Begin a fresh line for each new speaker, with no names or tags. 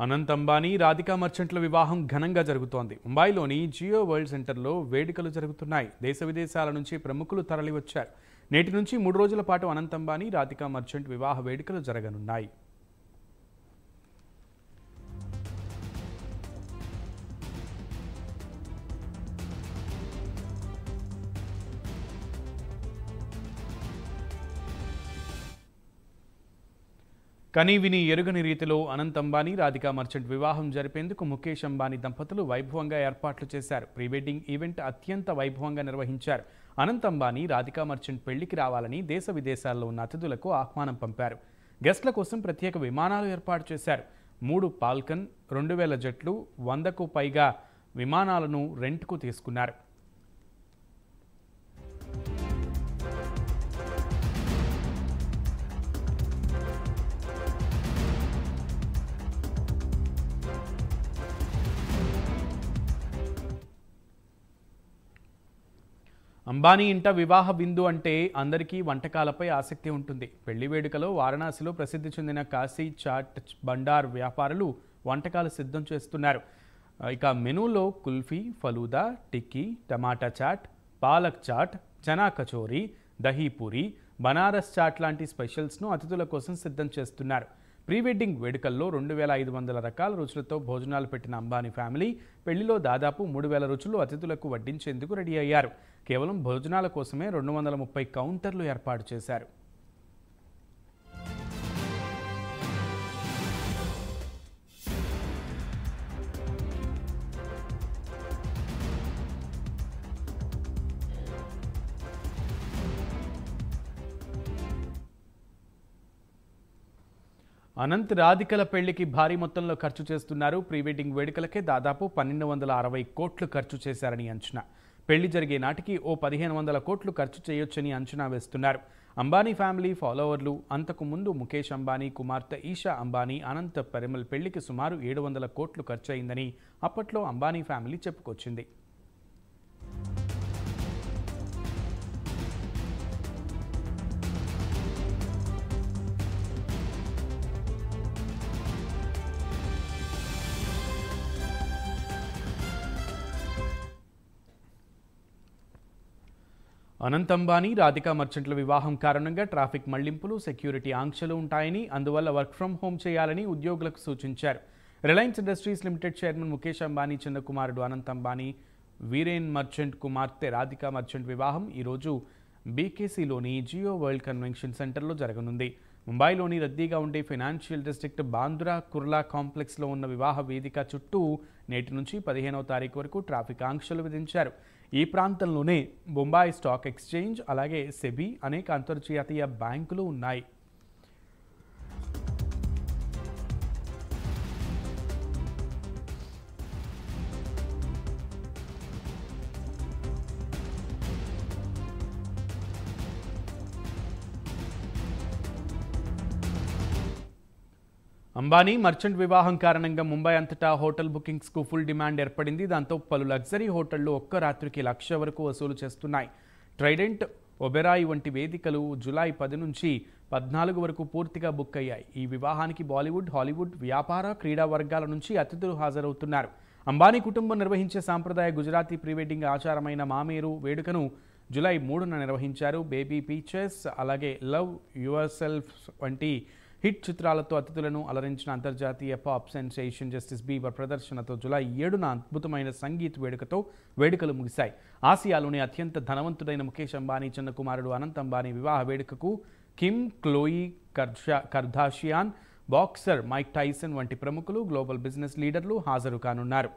అనంత్ అంబానీ, రాధికా మర్చెంట్ల వివాహం ఘనంగా జరుగుతోంది. ముంబైలోని జియో వరల్డ్ సెంటర్లో వేడుకలు జరుగుతున్నాయి. దేశ విదేశాల నుంచి ప్రముఖులు తరలివచ్చారు. నేటి నుంచి 3 రోజుల పాటు అనంత్ అంబానీ, రాధికా మర్చెంట్ వివాహ వేడుకలు జరగనున్నాయి. కనీ విని ఎరుగని రీతిలో అనంత్ అంబానీ, రాధికా మర్చెంట్ వివాహం జరిపేందుకు ముఖేష్ అంబానీ దంపతులు వైభవంగా ఏర్పాట్లు చేశారు. ప్రీ వెడ్డింగ్ ఈవెంట్ అత్యంత వైభవంగా నిర్వహించారు. అనంత్ అంబానీ, రాధికా మర్చెంట్ పెళ్లికి రావాలని దేశ విదేశాల్లో ఉన్న అతిథులకు ఆహ్వానం పంపారు. గెస్ట్ల కోసం ప్రత్యేక విమానాలు ఏర్పాటు చేశారు. 3 ఫాల్కన్ 2000 జట్లు 100కు పైగా విమానాలను రెంట్కు తీసుకున్నారు. అంబానీ ఇంట వివాహ విందు అంటే అందరికీ వంటకాలపై ఆసక్తి ఉంటుంది. పెళ్లి వేడుకలో వారణాసిలో ప్రసిద్ధి చెందిన కాశీ చాట్ బండార్ వ్యాపారులు వంటకాలు సిద్ధం చేస్తున్నారు. ఇక మెనూలో కుల్ఫీ, ఫలూదా, టిక్కీ, టమాటా చాట్, పాలక్ చాట్, చనా కచోరీ, దహీపూరి, బనారస్ చాట్ లాంటి స్పెషల్స్ను అతిథుల కోసం సిద్ధం చేస్తున్నారు. ప్రీ వెడ్డింగ్ వేడుకల్లో 2500 రకాల రుచులతో భోజనాలు పెట్టిన అంబానీ ఫ్యామిలీ పెళ్లిలో దాదాపు 3000 రుచులు అతిథులకు వడ్డించేందుకు రెడీ అయ్యారు. కేవలం భోజనాల కోసమే 230 కౌంటర్లు ఏర్పాటు చేశారు. అనంత్, రాధికల పెళ్లికి భారీ మొత్తంలో ఖర్చు చేస్తున్నారు. ప్రీ వెడ్డింగ్ వేడుకలకే దాదాపు 1260 కోట్లు ఖర్చు చేశారని అంచనా. పెళ్లి జరిగే నాటికి ఓ 1500 కోట్లు ఖర్చు చేయొచ్చని అంచనా వేస్తున్నారు. అంబానీ ఫ్యామిలీ ఫాలోవర్లు అంతకు ముందు ముఖేష్ అంబానీ కుమార్తె ఈషా అంబానీ అనంత్ పరిమల్ పెళ్లికి సుమారు 700 కోట్లు ఖర్చు అయిందని అప్పట్లో అంబానీ ఫ్యామిలీ చెప్పుకొచ్చింది. అనంత్ అంబానీ, రాధికా మర్చెంట్ల వివాహం కారణంగా ట్రాఫిక్ మళ్లింపులు, సెక్యూరిటీ ఆంక్షలు ఉంటాయని, అందువల్ల వర్క్ ఫ్రం హోం చేయాలని ఉద్యోగులకు సూచించారు. Reliance industries limited chairman Mukesh Ambani చిన్న కుమారుడు అనంత్ అంబానీ, వీరేన్ మర్చెంట్ కుమార్తె రాధికా మర్చెంట్ వివాహం ఈరోజు బీకేసీలోని జియో వరల్డ్ కన్వెన్షన్ సెంటర్లో జరగనుంది. ముంబైలోని రద్దీగా ఉండే ఫైనాన్షియల్ డిస్ట్రిక్ట్ బాంద్రా కుర్లా కాంప్లెక్స్లో ఉన్న వివాహ వేదిక చుట్టూ నేటి నుంచి 15వ తారీఖు వరకు ట్రాఫిక్ ఆంక్షలు విధించారు. ఈ ప్రాంతంలోనే బొంబాయి స్టాక్ ఎక్స్చేంజ్, అలాగే సెబీ, అనేక అంతర్జాతీయ బ్యాంకులు ఉన్నాయి. అంబానీ, మర్చెంట్ వివాహం కారణంగా ముంబై అంతటా హోటల్ బుకింగ్స్కు ఫుల్ డిమాండ్ ఏర్పడింది. దాంతో పలు లగ్జరీ హోటళ్లు ఒక్క రాత్రికి 1,00,000 వరకు వసూలు చేస్తున్నాయి. ట్రైడెంట్, ఒబెరాయ్ వంటి వేదికలు జూలై 10 నుంచి 14 వరకు పూర్తిగా బుక్ అయ్యాయి. ఈ వివాహానికి బాలీవుడ్, హాలీవుడ్, వ్యాపార, క్రీడా వర్గాల నుంచి అతిథులు హాజరవుతున్నారు. అంబానీ కుటుంబం నిర్వహించే సాంప్రదాయ గుజరాతీ ప్రీ వెడ్డింగ్ ఆచారమైన మామేరు వేడుకను జూలై 3న నిర్వహించారు. బేబీ పీచెస్, అలాగే లవ్ యువర్ సెల్ఫ్ వంటి హిట్ చిత్రాలతో అతిథులను అలరించిన అంతర్జాతీయ పాప్ సెన్సేషన్ జస్టిస్ బీబర్ ప్రదర్శనతో జూలై 7న అద్భుతమైన సంగీత్ వేడుకతో వేడుకలు ముగిశాయి. ఆసియాలోని అత్యంత ధనవంతుడైన ముఖేష్ అంబానీ చిన్న కుమారుడు అనంత్ అంబానీ వివాహ వేడుకకు Kim, Chloe Kardashian, boxer Mike Tyson వంటి ప్రముఖులు, గ్లోబల్ బిజినెస్ లీడర్లు హాజరు కానున్నారు.